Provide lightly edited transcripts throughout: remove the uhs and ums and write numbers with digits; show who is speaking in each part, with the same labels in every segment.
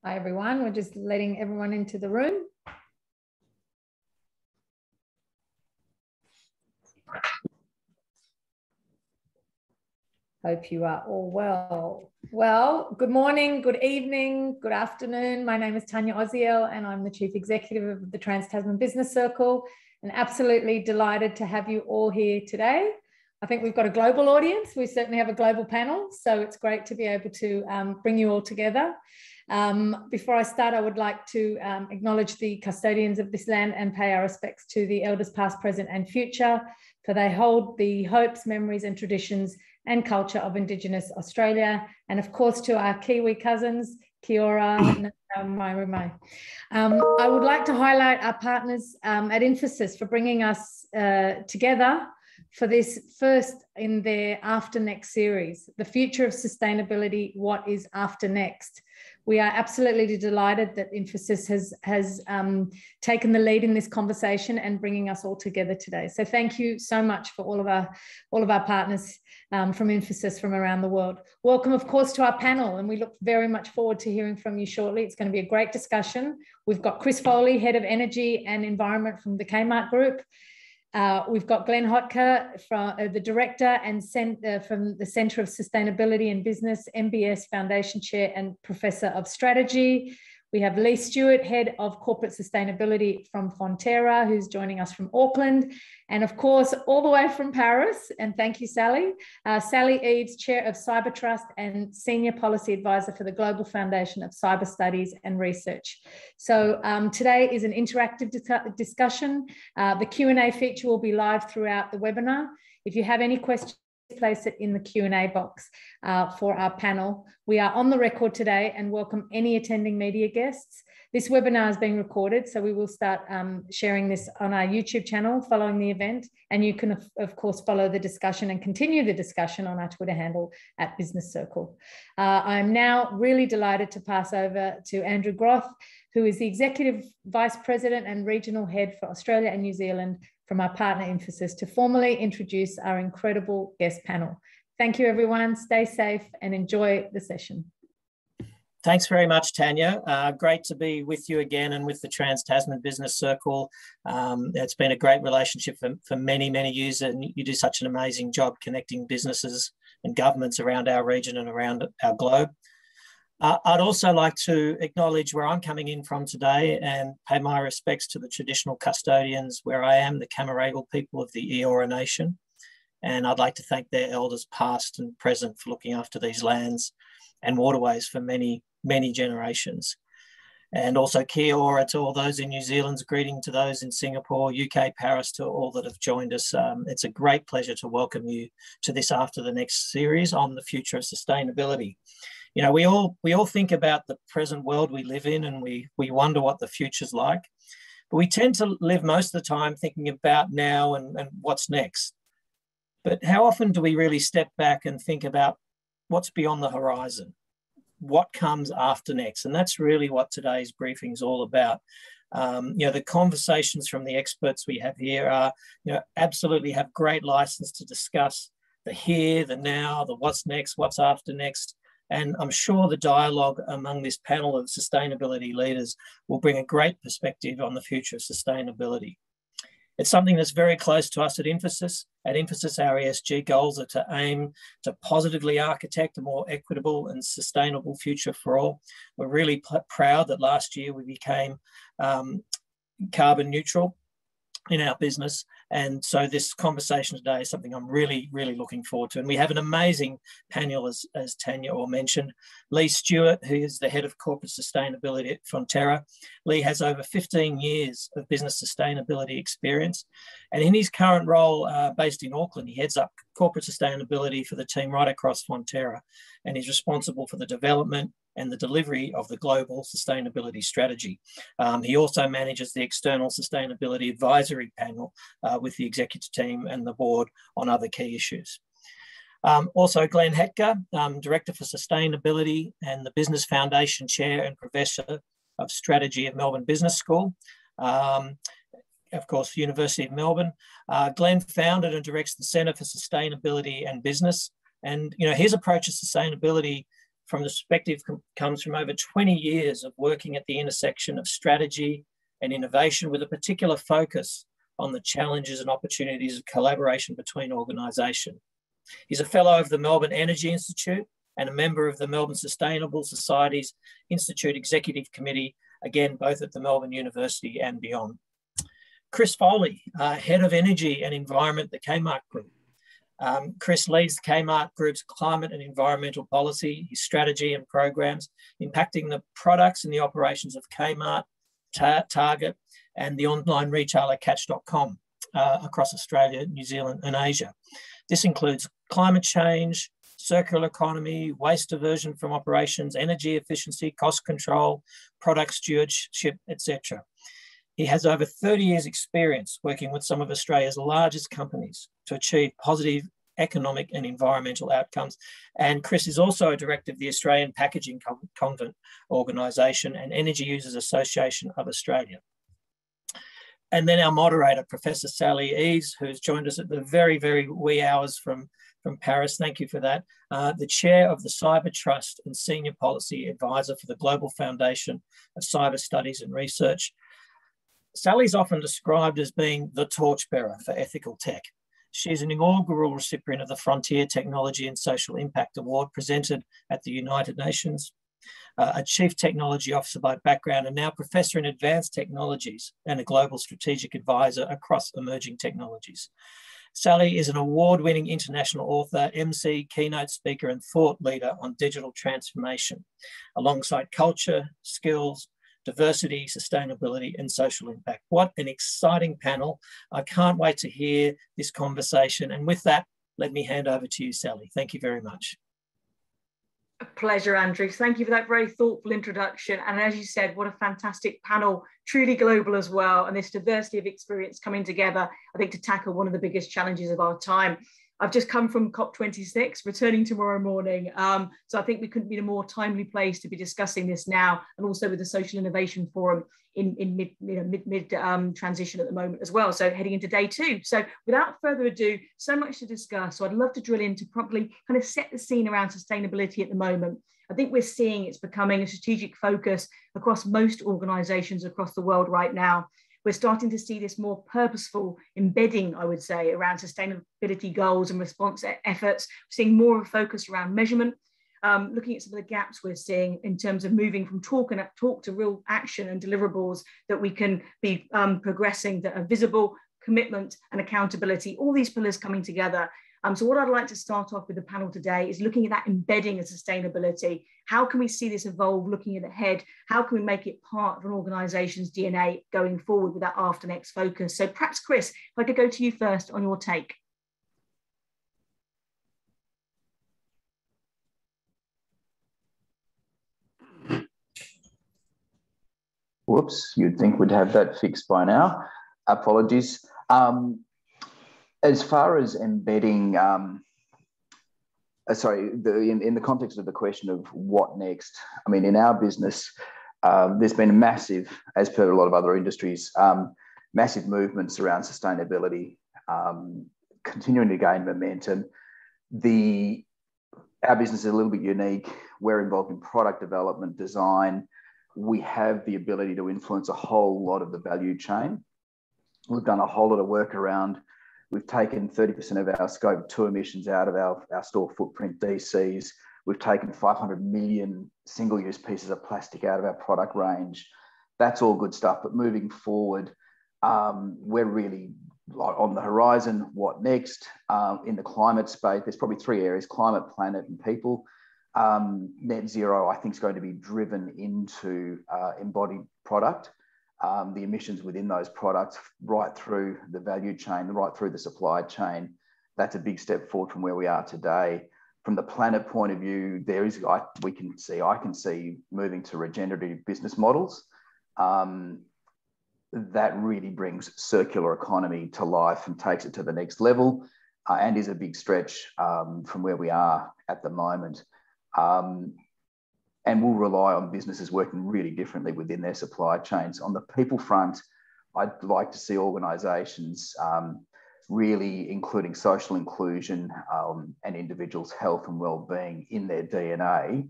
Speaker 1: Hi everyone, we're just letting everyone into the room. Hope you are all well. Well, good morning, good evening, good afternoon. My name is Tanya Oziel and I'm the Chief Executive of the Trans-Tasman Business Circle, and absolutely delighted to have you all here today. I think we've got a global audience. We certainly have a global panel, so it's great to be able to bring you all together. Before I start, I would like to acknowledge the custodians of this land and pay our respects to the elders past, present and future, for they hold the hopes, memories and traditions and culture of Indigenous Australia, and of course to our Kiwi cousins, kia ora, mai mai. I would like to highlight our partners at Infosys for bringing us together for this first in their AfterNext series, The Future of Sustainability, What is AfterNext? We are absolutely delighted that Infosys has taken the lead in this conversation and bringing us all together today. So thank you so much for all of our partners from Infosys from around the world. Welcome, of course, to our panel, and we look very much forward to hearing from you shortly. It's going to be a great discussion. We've got Chris Foley, Head of Energy and Environment from the Kmart Group. We've got Glenn Hoetker, from the Director and from the Centre of Sustainability and Business, MBS Foundation Chair and Professor of Strategy. We have Lee Stewart, Head of Corporate Sustainability from Fonterra, who's joining us from Auckland. And of course, all the way from Paris, and thank you, Sally, Sally Eaves, Chair of Cyber Trust and Senior Policy Advisor for the Global Foundation of Cyber Studies and Research. So today is an interactive discussion. The Q&A feature will be live throughout the webinar. If you have any questions, place it in the Q&A box for our panel. We are on the record today and welcome any attending media guests. This webinar is being recorded, so we will start sharing this on our YouTube channel following the event, and you can of course follow the discussion and continue the discussion on our Twitter handle at Business Circle. I'm now really delighted to pass over to Andrew Groth, who is the Executive Vice President and Regional Head for Australia and New Zealand from our partner Infosys, to formally introduce our incredible guest panel. Thank you, everyone. Stay safe and enjoy the session.
Speaker 2: Thanks very much, Tanya. Great to be with you again and with the Trans-Tasman Business Circle. It's been a great relationship for many, many years, and you do such an amazing job connecting businesses and governments around our region and around our globe. I'd also like to acknowledge where I'm coming in from today and pay my respects to the traditional custodians where I am, the Camaragal people of the Eora Nation. And I'd like to thank their elders past and present for looking after these lands and waterways for many, many generations. And also kia ora to all those in New Zealand's greeting to those in Singapore, UK, Paris, to all that have joined us. It's a great pleasure to welcome you to this After the Next series on the future of sustainability. You know, we all think about the present world we live in, and we wonder what the future's like. But we tend to live most of the time thinking about now and what's next. But how often do we really step back and think about what's beyond the horizon? What comes after next? And that's really what today's briefing is all about. You know, the conversations from the experts we have here are, you know, absolutely have great license to discuss the here, the now, the what's next, what's after next. And I'm sure the dialogue among this panel of sustainability leaders will bring a great perspective on the future of sustainability. It's something that's very close to us at Infosys. At Infosys, our ESG goals are to aim to positively architect a more equitable and sustainable future for all. We're really proud that last year we became carbon neutral in our business. And so this conversation today is something I'm really, really looking forward to. And we have an amazing panel, as Tanya mentioned. Lee Stewart, who is the Head of Corporate Sustainability at Fonterra. Lee has over 15 years of business sustainability experience. And in his current role based in Auckland, he heads up corporate sustainability for the team right across Fonterra. And he's responsible for the development and the delivery of the global sustainability strategy. He also manages the external sustainability advisory panel with the executive team and the board on other key issues. Also, Glenn Hoetker, Director for Sustainability and the Business Foundation Chair and Professor of Strategy at Melbourne Business School. Of course, University of Melbourne. Glenn founded and directs the Centre for Sustainability and Business. And, you know, his approach to sustainability from the perspective comes from over 20 years of working at the intersection of strategy and innovation with a particular focus on the challenges and opportunities of collaboration between organisations. He's a fellow of the Melbourne Energy Institute and a member of the Melbourne Sustainable Societies Institute Executive Committee, again, both at the Melbourne University and beyond. Chris Foley, Head of Energy and Environment at the Kmart Group. Chris leads the Kmart Group's climate and environmental policy, his strategy and programs impacting the products and the operations of Kmart, Target, and the online retailer Catch.com across Australia, New Zealand, and Asia. This includes climate change, circular economy, waste diversion from operations, energy efficiency, cost control, product stewardship, etc. He has over 30 years' experience working with some of Australia's largest companies to achieve positive economic and environmental outcomes. And Chris is also a director of the Australian Packaging Convent Organisation and Energy Users Association of Australia. And then our moderator, Professor Sally Eaves, who's joined us at the very, very wee hours from Paris. Thank you for that. The chair of the Cyber Trust and senior policy advisor for the Global Foundation of Cyber Studies and Research. Sally's often described as being the torchbearer for ethical tech. She's an inaugural recipient of the Frontier Technology and Social Impact Award presented at the United Nations, a Chief Technology Officer by background and now Professor in Advanced Technologies and a Global Strategic Advisor across emerging technologies. Sally is an award-winning international author, MC, keynote speaker and thought leader on digital transformation, alongside culture, skills, diversity, sustainability, and social impact. What an exciting panel. I can't wait to hear this conversation. And with that, let me hand over to you, Sally. Thank you very much.
Speaker 3: A pleasure, Andrew. Thank you for that very thoughtful introduction. And as you said, what a fantastic panel, truly global as well. And this diversity of experience coming together, I think, to tackle one of the biggest challenges of our time. I've just come from COP26, returning tomorrow morning. So I think we couldn't be in a more timely place to be discussing this now, and also with the Social Innovation Forum in mid transition at the moment as well. So heading into day 2. So without further ado, so much to discuss. So I'd love to drill into probably kind of set the scene around sustainability at the moment. I think we're seeing it's becoming a strategic focus across most organizations across the world right now. We're starting to see this more purposeful embedding, I would say, around sustainability goals and response efforts. We're seeing more of a focus around measurement, looking at some of the gaps we're seeing in terms of moving from talk to real action and deliverables that we can be progressing that are visible, commitment and accountability, all these pillars coming together. So what I'd like to start off with the panel today is looking at that embedding of sustainability. How can we see this evolve looking ahead? How can we make it part of an organisation's DNA going forward with that AfterNext focus? So perhaps, Chris, if I could go to you first on your take.
Speaker 4: Whoops, you'd think we'd have that fixed by now. Apologies. As far as embedding, in the context of the question of what next, I mean, in our business, there's been a massive, as per a lot of other industries, massive movements around sustainability, continuing to gain momentum. Our business is a little bit unique. We're involved in product development, design. We have the ability to influence a whole lot of the value chain. We've done a whole lot of work around. We've taken 30% of our scope 2 emissions out of our store footprint DCs. We've taken 500 million single-use pieces of plastic out of our product range. That's all good stuff. But moving forward, we're really on the horizon. What next? In the climate space, there's probably 3 areas: climate, planet, and people. Net zero, I think, is going to be driven into embodied product. The emissions within those products right through the value chain, right through the supply chain. That's a big step forward from where we are today. From the planet point of view, I can see moving to regenerative business models. That really brings circular economy to life and takes it to the next level, and is a big stretch from where we are at the moment. And we'll rely on businesses working really differently within their supply chains. On the people front, I'd like to see organisations really including social inclusion and individuals' health and well-being in their DNA,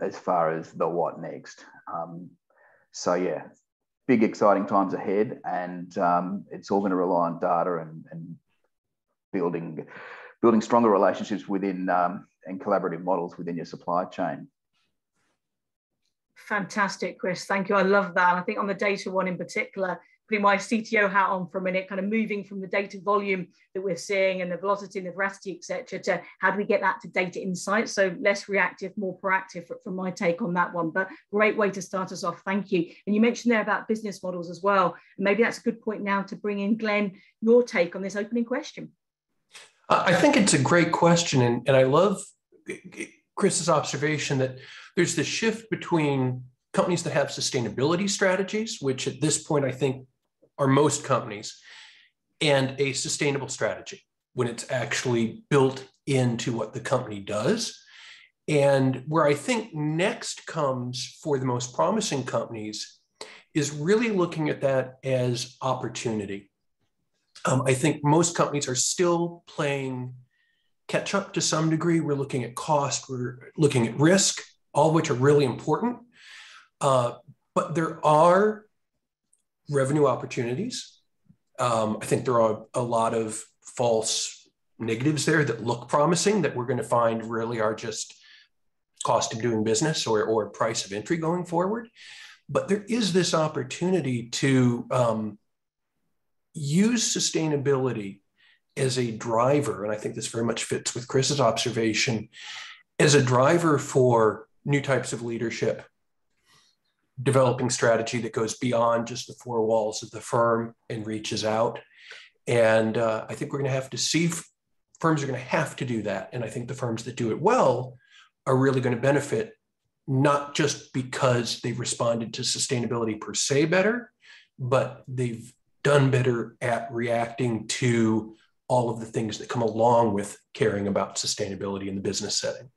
Speaker 4: as far as the what next. So yeah, big exciting times ahead, and it's all going to rely on data and building stronger relationships within and collaborative models within your supply chain.
Speaker 3: Fantastic, Chris. Thank you. I love that. And I think on the data one in particular, putting my CTO hat on for a minute, kind of moving from the data volume that we're seeing and the velocity and the veracity, et cetera, to how do we get that to data insights? So less reactive, more proactive from my take on that one. But great way to start us off. Thank you. And you mentioned there about business models as well. And maybe that's a good point now to bring in, Glenn, your take on this opening question.
Speaker 5: I think it's a great question. And I love Chris's observation that there's this shift between companies that have sustainability strategies, which at this point I think are most companies, and a sustainable strategy when it's actually built into what the company does. And where I think next comes for the most promising companies is really looking at that as opportunity. I think most companies are still playing catch up to some degree. We're looking at cost, we're looking at risk, all of which are really important. But there are revenue opportunities. I think there are a lot of false negatives there that look promising that we're going to find really are just cost of doing business or price of entry going forward. But there is this opportunity to use sustainability as a driver, and I think this very much fits with Chris's observation, as a driver for new types of leadership, developing strategy that goes beyond just the four walls of the firm and reaches out. And I think we're going to have to see, firms are going to have to do that. And I think the firms that do it well are really going to benefit, not just because they've responded to sustainability per se better, but they've done better at reacting to all of the things that come along with caring about sustainability in the business setting.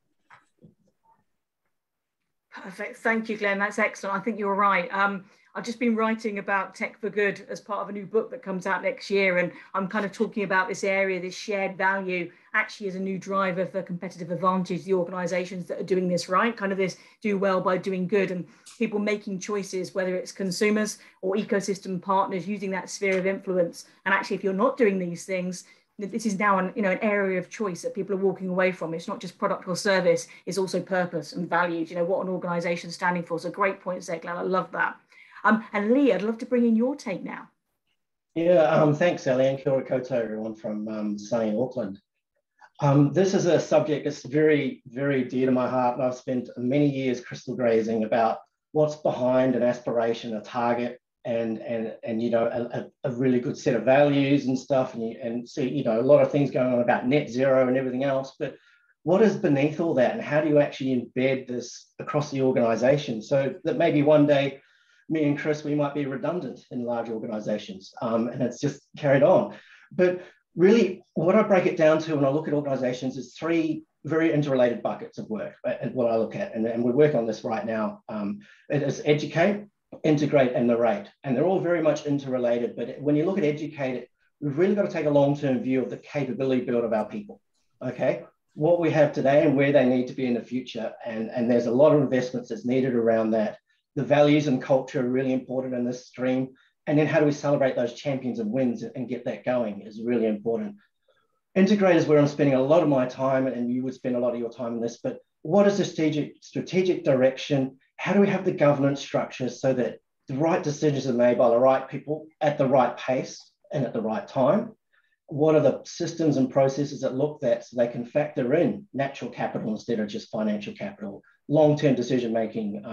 Speaker 3: Perfect. Thank you, Glenn. That's excellent. I think you're right. I've just been writing about tech for good as part of a new book that comes out next year. And I'm kind of talking about this area, this shared value, actually as a new driver for competitive advantage, the organizations that are doing this right, kind of this do well by doing good, and people making choices, whether it's consumers or ecosystem partners using that sphere of influence. And actually, if you're not doing these things, this is now an area of choice that people are walking away from. It's not just product or service, it's also purpose and values, what an organization is standing for. So great points there, Glenn. I love that. And Lee, I'd love to bring in your take now.
Speaker 6: Yeah, thanks, Ellie, and kia ora koutou, everyone from sunny Auckland. This is a subject that's very, very dear to my heart, and I've spent many years crystal gazing about what's behind an aspiration, a target, and a really good set of values and stuff, and see, a lot of things going on about net zero and everything else, but what is beneath all that, and how do you actually embed this across the organization so that maybe one day me and Chris, we might be redundant in large organizations, and it's just carried on. But really, what I break it down to when I look at organizations is three very interrelated buckets of work, and what I look at, and we're working on this right now. It is educate, integrate, and narrate, and they're all very much interrelated. But when you look at educate, we've really got to take a long-term view of the capability build of our people, okay? What we have today and where they need to be in the future, and there's a lot of investments that's needed around that. The values and culture are really important in this stream. And then how do we celebrate those champions and wins and get that going is really important. Integrate is where I'm spending a lot of my time, and you would spend a lot of your time in this, but what is the strategic direction? How do we have the governance structure so that the right decisions are made by the right people at the right pace and at the right time? What are the systems and processes that look at so they can factor in natural capital instead of just financial capital, long-term decision-making?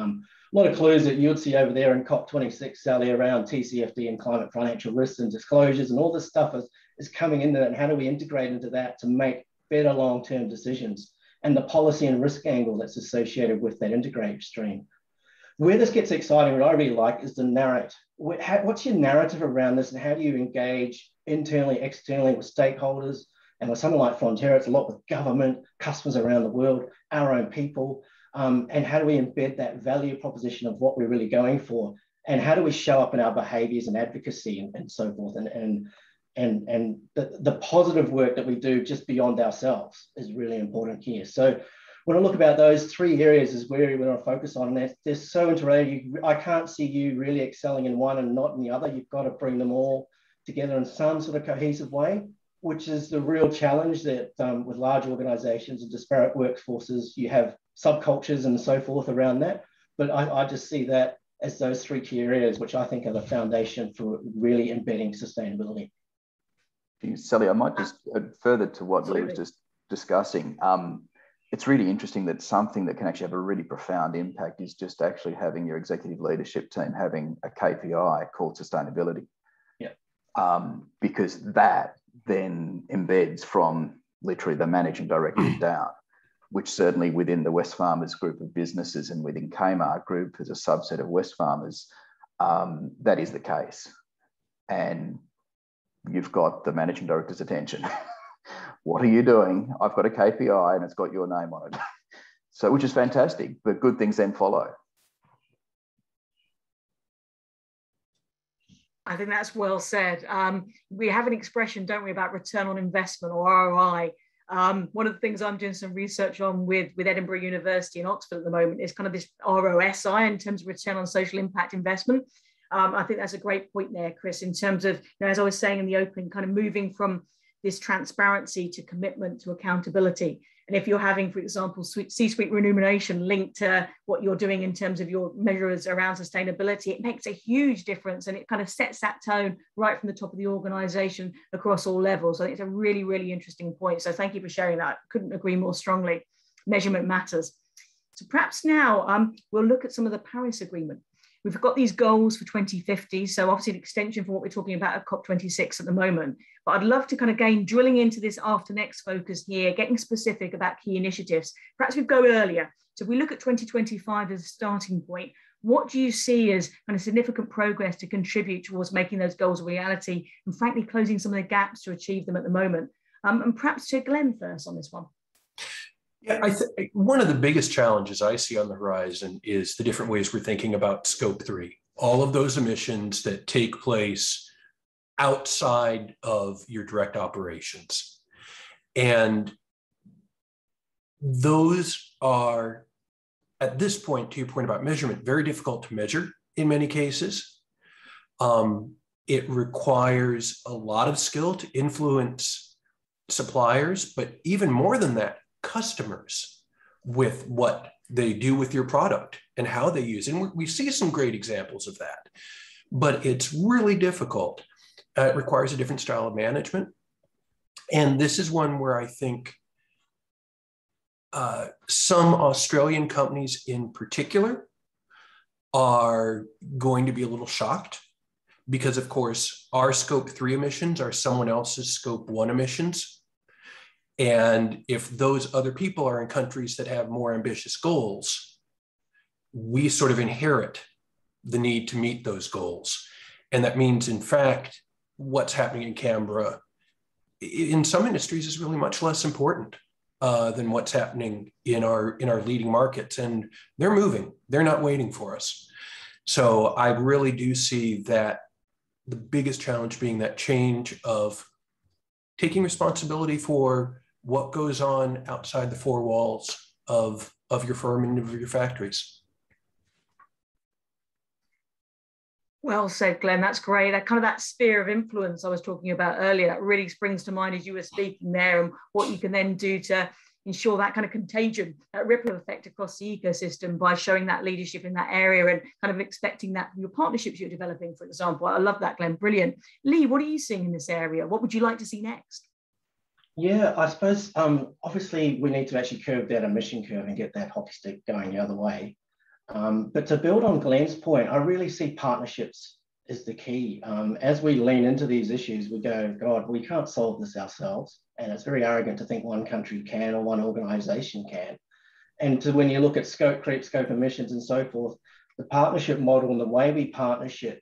Speaker 6: A lot of clues that you would see over there in COP26, Sally, around TCFD and climate financial risks and disclosures, and all this stuff is coming into that. And how do we integrate into that to make better long-term decisions? And the policy and risk angle that's associated with that integrate stream. Where this gets exciting, what I really like, is the narrative. What's your narrative around this, and how do you engage internally, externally with stakeholders? And with something like Fonterra, it's a lot with government, customers around the world, our own people. And how do we embed that value proposition of what we're really going for? And how do we show up in our behaviors and advocacy and so forth? And the positive work that we do just beyond ourselves is really important here. So when I look about those three areas is where we want to focus on, and they're so interrelated. I can't see you really excelling in one and not in the other. You've got to bring them all together in some sort of cohesive way, which is the real challenge that with large organizations and disparate workforces, you have subcultures and so forth around that. But I just see that as those three key areas, which I think are the foundation for really embedding sustainability.
Speaker 4: Sally, I might just add further to what Lee was just discussing. It's really interesting that something that can actually have a really profound impact is just actually having your executive leadership team having a KPI called sustainability.
Speaker 6: Yeah.
Speaker 4: Because that then embeds from literally the managing director down, which certainly within the Wesfarmers group of businesses and within Kmart group as a subset of Wesfarmers, that is the case. And you've got the managing director's attention. What are you doing? I've got a KPI and it's got your name on it. So, which is fantastic, but good things then follow.
Speaker 3: I think that's well said. We have an expression, don't we, about return on investment or ROI. One of the things I'm doing some research on with Edinburgh University in Oxford at the moment is kind of this ROSI in terms of return on social impact investment. I think that's a great point there, Chris, in terms of, as I was saying in the opening, kind of moving from this transparency to commitment to accountability. And if you're having, for example, C-suite remuneration linked to what you're doing in terms of your measures around sustainability, it makes a huge difference, and it kind of sets that tone right from the top of the organization across all levels. I think it's a really, really interesting point. So thank you for sharing that. Couldn't agree more strongly. Measurement matters. So perhaps now we'll look at some of the Paris Agreement. We've got these goals for 2050, so obviously an extension from what we're talking about at COP26 at the moment. But I'd love to kind of gain drilling into this AfterNext focus here, getting specific about key initiatives. Perhaps we go earlier. So if we look at 2025 as a starting point, what do you see as kind of significant progress to contribute towards making those goals a reality and frankly closing some of the gaps to achieve them at the moment? And perhaps to Glenn first on this one.
Speaker 5: Yeah, one of the biggest challenges I see on the horizon is the different ways we're thinking about scope 3, all of those emissions that take place outside of your direct operations. And those are, at this point, to your point about measurement, very difficult to measure in many cases. It requires a lot of skill to influence suppliers, but even more than that, customers with what they do with your product and how they use it. And we see some great examples of that, but it's really difficult. It requires a different style of management. And this is one where I think some Australian companies in particular are going to be a little shocked because, of course, our scope 3 emissions are someone else's scope 1 emissions. And if those other people are in countries that have more ambitious goals, we sort of inherit the need to meet those goals. And that means, in fact, what's happening in Canberra in some industries is really much less important than what's happening in our leading markets. And they're moving, they're not waiting for us. So I really do see that the biggest challenge being that change of taking responsibility for what goes on outside the four walls of your firm and of your factories.
Speaker 3: Well said, Glenn. That's great. That kind of that sphere of influence I was talking about earlier, that really springs to mind as you were speaking there, and what you can then do to ensure that kind of contagion, that ripple effect across the ecosystem by showing that leadership in that area and kind of expecting that from your partnerships you're developing, for example. I love that, Glenn. Brilliant. Lee, what are you seeing in this area? What would you like to see next?
Speaker 6: Yeah, I suppose obviously we need to actually curve that emission curve and get that hockey stick going the other way. But to build on Glenn's point, I really see partnerships as the key. As we lean into these issues, we go, God, we can't solve this ourselves. And it's very arrogant to think one country can or one organization can. And when you look at scope creep, scope emissions and so forth, the partnership model and the way we partnership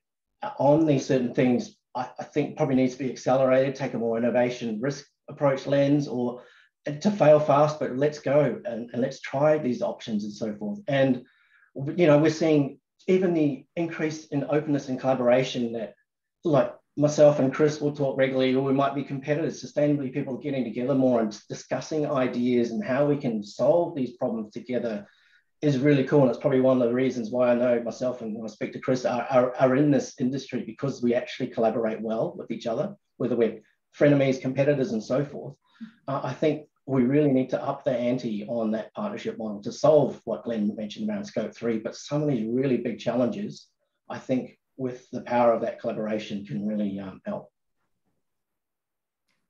Speaker 6: on these certain things, I think probably needs to be accelerated, take a more innovation risk approach lens, or to fail fast, but let's go and let's try these options and so forth. And, you know, we're seeing even the increase in openness and collaboration that, like, myself and Chris will talk regularly, or we might be competitors, sustainably people getting together more and discussing ideas and how we can solve these problems together is really cool. And it's probably one of the reasons why I know myself and when I speak to Chris are in this industry, because we actually collaborate well with each other, whether we're frenemies, competitors, and so forth. I think we really need to up the ante on that partnership model to solve what Glenn mentioned around scope 3, but some of these really big challenges, I think with the power of that collaboration can really help.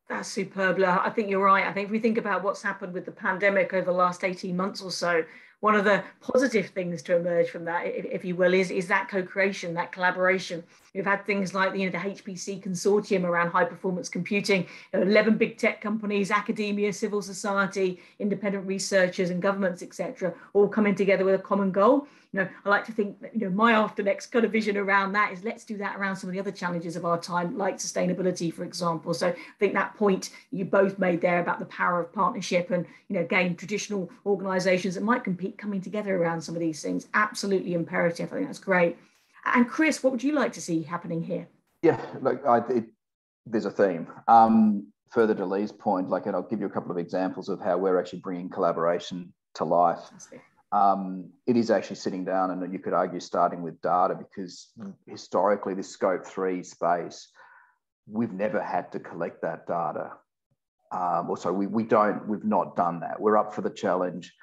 Speaker 3: That's superb. I think you're right. I think if we think about what's happened with the pandemic over the last 18 months or so, one of the positive things to emerge from that, if you will, is that co-creation, that collaboration. We've had things like the HPC consortium around high performance computing, 11 big tech companies, academia, civil society, independent researchers and governments, etc., all coming together with a common goal. I like to think that, my AfterNext kind of vision around that is let's do that around some of the other challenges of our time, like sustainability, for example. So I think that point you both made there about the power of partnership and, again, traditional organizations that might compete coming together around some of these things, absolutely imperative. I think that's great. And Chris, what would you like to see happening here?
Speaker 4: Yeah, look, there's a theme. Further to Lee's point, and I'll give you a couple of examples of how we're actually bringing collaboration to life. It is actually sitting down, and you could argue starting with data, because historically this scope 3 space, we've never had to collect that data. We've not done that. We're up for the challenge.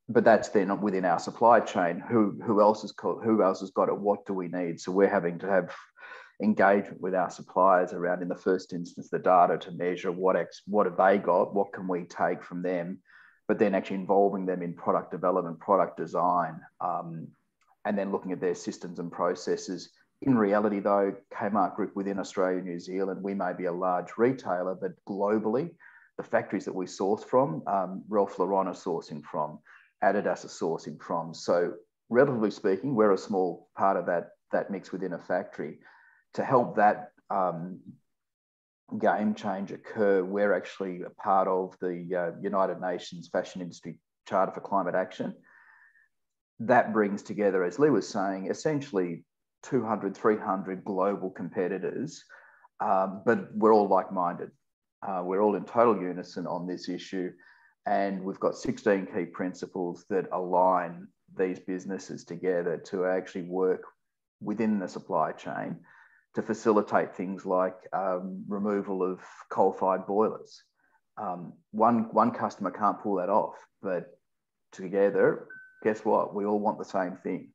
Speaker 4: But that's then within our supply chain. Who else has got it? What do we need? So we're having to have engagement with our suppliers around, in the first instance, the data to measure what have they got, what can we take from them, but then actually involving them in product development, product design, and then looking at their systems and processes. In reality, though, Kmart Group within Australia and New Zealand, we may be a large retailer, but globally, the factories that we source from, Ralph Lauren are sourcing from, Adidas are sourcing from. So relatively speaking, we're a small part of that mix within a factory. To help that game change occur, we're actually a part of the United Nations Fashion Industry Charter for Climate Action. That brings together, as Lee was saying, essentially 200, 300 global competitors, but we're all like-minded. We're all in total unison on this issue. And we've got 16 key principles that align these businesses together to actually work within the supply chain to facilitate things like removal of coal-fired boilers. One customer can't pull that off, but together, guess what? We all want the same thing.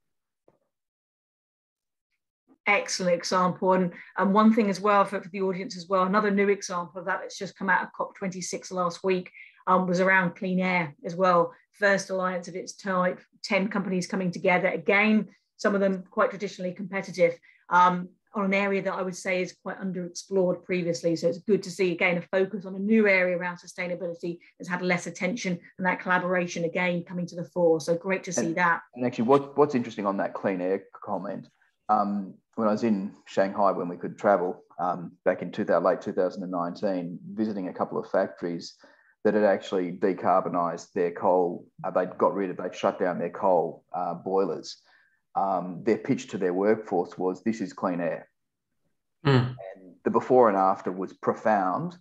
Speaker 3: Excellent example. And one thing as well for the audience as well, another new example of that that's just come out of COP26 last week was around clean air as well. First alliance of its type, 10 companies coming together. Again, some of them quite traditionally competitive on an area that I would say is quite underexplored previously. So it's good to see, again, a focus on a new area around sustainability that's had less attention, and that collaboration, again, coming to the fore. So great to see that.
Speaker 4: And actually, what's interesting on that clean air comment, when I was in Shanghai, when we could travel back in late 2019, visiting a couple of factories that had actually decarbonised their coal. They'd shut down their coal boilers. Their pitch to their workforce was, this is clean air. And the before and after was profound.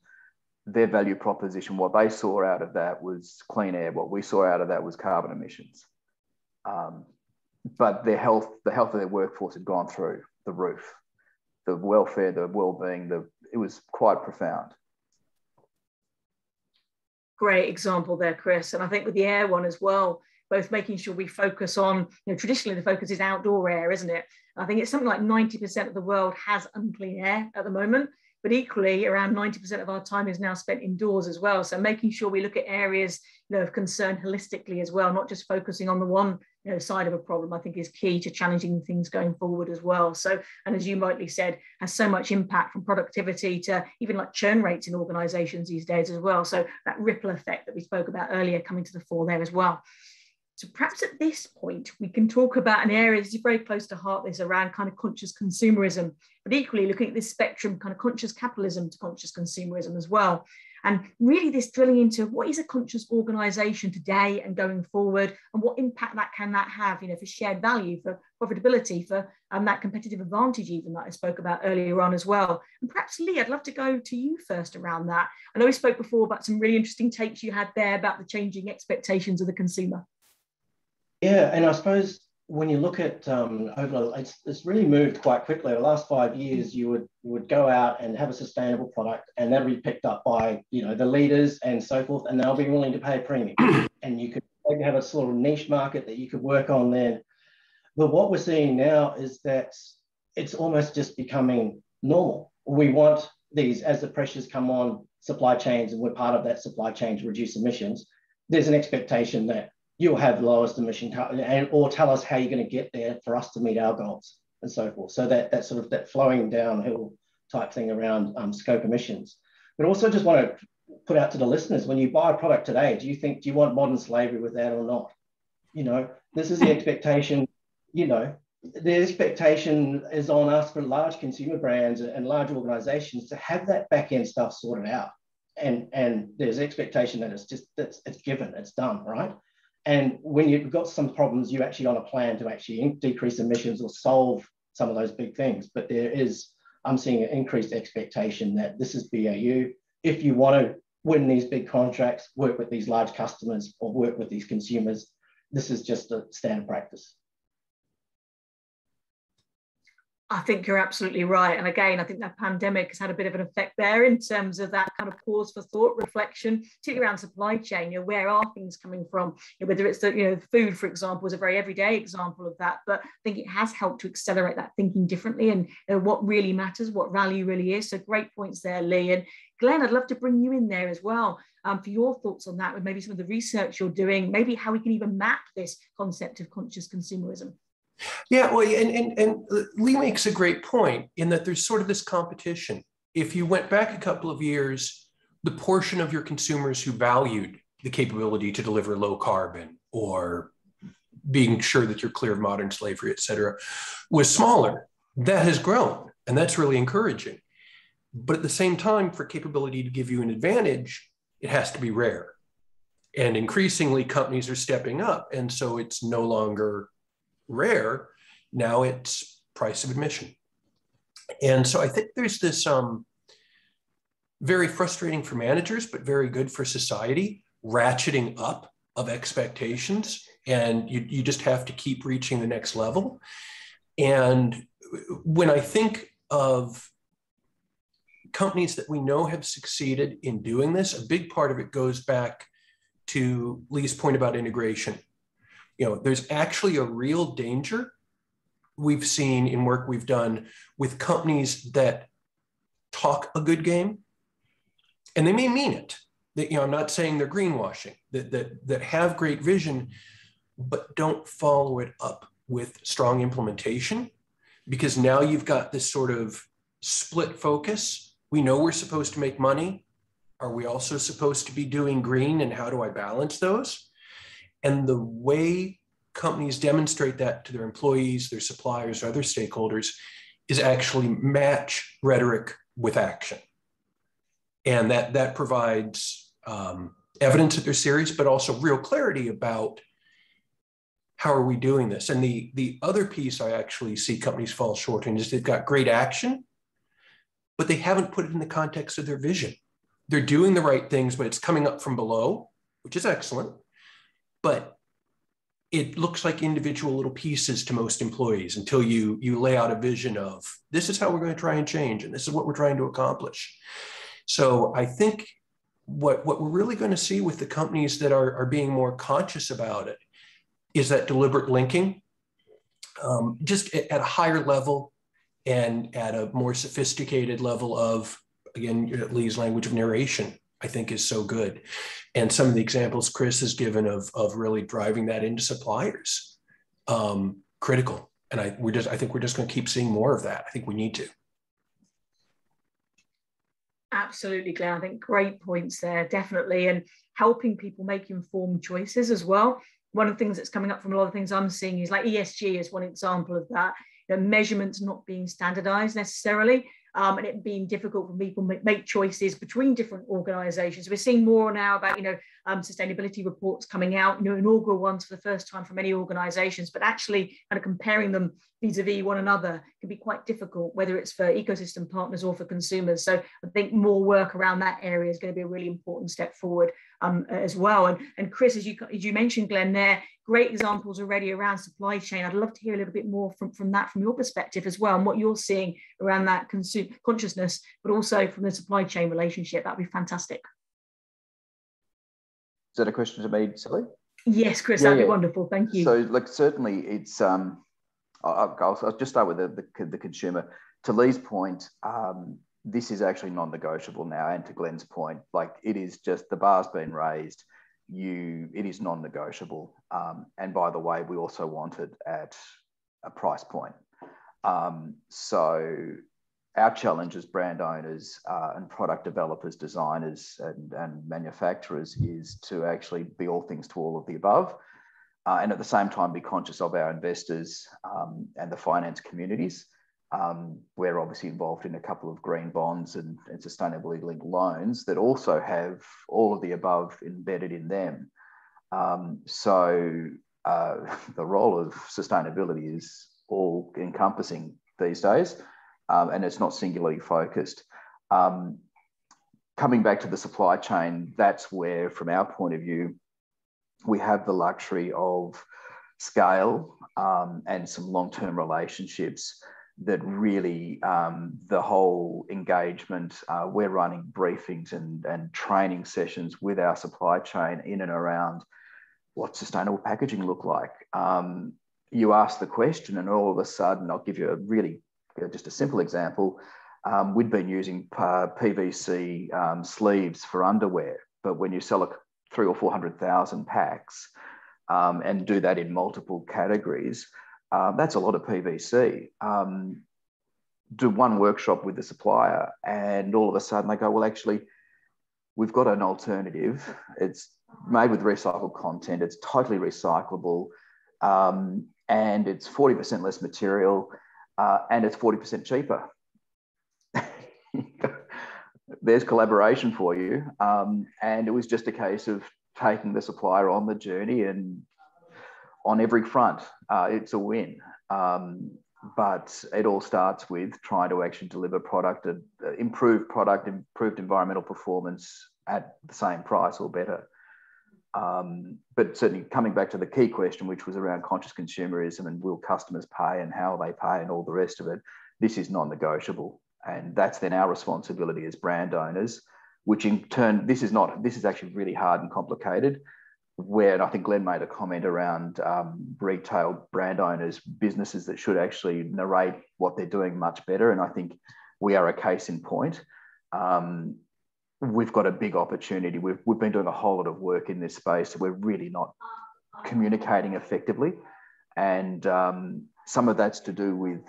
Speaker 4: Their value proposition, what they saw out of that was clean air. What we saw out of that was carbon emissions. But the health of their workforce had gone through the roof. The welfare, the well-being, it was quite profound.
Speaker 3: Great example there, Chris. And I think with the air one as well, both making sure we focus on, traditionally the focus is outdoor air, isn't it? I think it's something like 90% of the world has unclean air at the moment, but equally around 90% of our time is now spent indoors as well. So making sure we look at areas of concern holistically as well, not just focusing on the one side of a problem, I think is key to challenging things going forward as well. So, and as you rightly said, has so much impact from productivity to even like churn rates in organizations these days as well. So that ripple effect that we spoke about earlier coming to the fore there as well. So perhaps at this point, we can talk about an area that's very close to heart, this around kind of conscious consumerism, but equally looking at this spectrum, kind of conscious capitalism to conscious consumerism as well. And really this drilling into what is a conscious organization today and going forward, and what impact that can have, you know, for shared value, for profitability, for that competitive advantage even that I spoke about earlier on as well. And perhaps Lee, I'd love to go to you first around that. I know we spoke before about some really interesting takes you had there about the changing expectations of the consumer.
Speaker 6: Yeah, and I suppose when you look at it's really moved quite quickly. The last 5 years, you would go out and have a sustainable product, and that'll be picked up by, you know, the leaders and so forth, and they'll be willing to pay a premium. And you could have a sort of niche market that you could work on then. But what we're seeing now is that it's almost just becoming normal. We want these, as the pressures come on supply chains, and we're part of that supply chain to reduce emissions, there's an expectation that you'll have the lowest emission or tell us how you're going to get there for us to meet our goals and so forth. So that sort of that flowing downhill type thing around scope emissions. But also just want to put out to the listeners, when you buy a product today, do you want modern slavery with that or not? You know, this is the expectation, you know, the expectation is on us for large consumer brands and large organizations to have that back end stuff sorted out. And there's expectation that it's given, it's done, right? And when you've got some problems, you're actually on a plan to actually decrease emissions or solve some of those big things. But I'm seeing an increased expectation that this is BAU. If you want to win these big contracts, work with these large customers or work with these consumers, this is just a standard practice.
Speaker 3: I think you're absolutely right. And again, I think that pandemic has had a bit of an effect there in terms of that kind of pause for thought, reflection, particularly around supply chain. You know, where are things coming from? You know, whether it's the, food, for example, is a very everyday example of that. But I think it has helped to accelerate that thinking differently and what really matters, what value really is. So great points there, Lee. And Glenn, I'd love to bring you in there as well for your thoughts on that, with maybe some of the research you're doing, maybe how we can even map this concept of conscious consumerism.
Speaker 5: Yeah, well, and Lee makes a great point in that there's sort of this competition. If you went back a couple of years, the portion of your consumers who valued the capability to deliver low carbon or being sure that you're clear of modern slavery, et cetera, was smaller. That has grown, and that's really encouraging. But at the same time, for capability to give you an advantage, it has to be rare. And increasingly, companies are stepping up, and so it's no longer rare, now it's price of admission. And so I think there's this very frustrating for managers, but very good for society, ratcheting up of expectations. And you just have to keep reaching the next level. And when I think of companies that we know have succeeded in doing this, a big part of it goes back to Lee's point about integration. There's actually a real danger we've seen in work we've done with companies that talk a good game, and they may mean it. I'm not saying they're greenwashing, that have great vision, but don't follow it up with strong implementation, because now you've got this sort of split focus. We know we're supposed to make money. Are we also supposed to be doing green, and how do I balance those? And the way companies demonstrate that to their employees, their suppliers, or other stakeholders is actually match rhetoric with action. And that provides evidence that they're serious, but also real clarity about how are we doing this. And the other piece I actually see companies fall short in is they've got great action, but they haven't put it in the context of their vision. They're doing the right things, but it's coming up from below, which is excellent. But it looks like individual little pieces to most employees until you lay out a vision of this is how we're going to try and change, and this is what we're trying to accomplish. So I think what we're really going to see with the companies that are being more conscious about it is that deliberate linking, just at a higher level and at a more sophisticated level of, again, Lee's language of narration, I think is so good. And some of the examples Chris has given of really driving that into suppliers, critical. And I think we're just going to keep seeing more of that. I think we need to.
Speaker 3: Absolutely, Glenn. I think great points there, definitely. And helping people make informed choices as well. One of the things that's coming up from a lot of things I'm seeing is like ESG is one example of that. Measurements not being standardized necessarily. and it being difficult for people to make choices between different organisations. We're seeing more now about, sustainability reports coming out, inaugural ones for the first time for many organisations, but actually kind of comparing them vis-a-vis one another can be quite difficult, whether it's for ecosystem partners or for consumers. So I think more work around that area is going to be a really important step forward as well. And Chris, as you mentioned, Glenn, there, great examples already around supply chain. I'd love to hear a little bit more from that, from your perspective as well, and what you're seeing around that consumer consciousness, but also from the supply chain relationship. That'd be fantastic.
Speaker 4: Is that a question to me, Sally?
Speaker 3: Yes, Chris, that'd be wonderful. Thank you.
Speaker 4: So, like, certainly it's, I'll just start with the consumer. To Lee's point, this is actually non-negotiable now, and to Glenn's point, like, it is just, the bar's been raised. It is non-negotiable. And by the way, we also want it at a price point. So our challenge as brand owners and product developers, designers and manufacturers is to actually be all things to all of the above. And at the same time, be conscious of our investors and the finance communities. We're obviously involved in a couple of green bonds and sustainability linked loans that also have all of the above embedded in them. So the role of sustainability is all encompassing these days, and it's not singularly focused. Coming back to the supply chain, that's where, from our point of view, we have the luxury of scale and some long-term relationships that really, the whole engagement, we're running briefings and training sessions with our supply chain in and around what sustainable packaging look like. You ask the question and all of a sudden, I'll give you a really, just a simple example. We'd been using PVC sleeves for underwear, but when you sell 300,000 or 400,000 packs and do that in multiple categories, that's a lot of PVC. Do one workshop with the supplier and all of a sudden they go, well, actually, we've got an alternative. It's made with recycled content. It's totally recyclable. And it's 40% less material and it's 40% cheaper. There's collaboration for you. And it was just a case of taking the supplier on the journey, and on every front, it's a win. But it all starts with trying to actually deliver product, improved environmental performance at the same price or better. But certainly coming back to the key question, which was around conscious consumerism and will customers pay and how they pay and all the rest of it, this is non-negotiable. And that's then our responsibility as brand owners, which in turn, this is actually really hard and complicated, where I think Glenn made a comment around retail brand owners, businesses that should actually narrate what they're doing much better. And I think we are a case in point. We've got a big opportunity. We've been doing a whole lot of work in this space. So we're really not communicating effectively. And some of that's to do with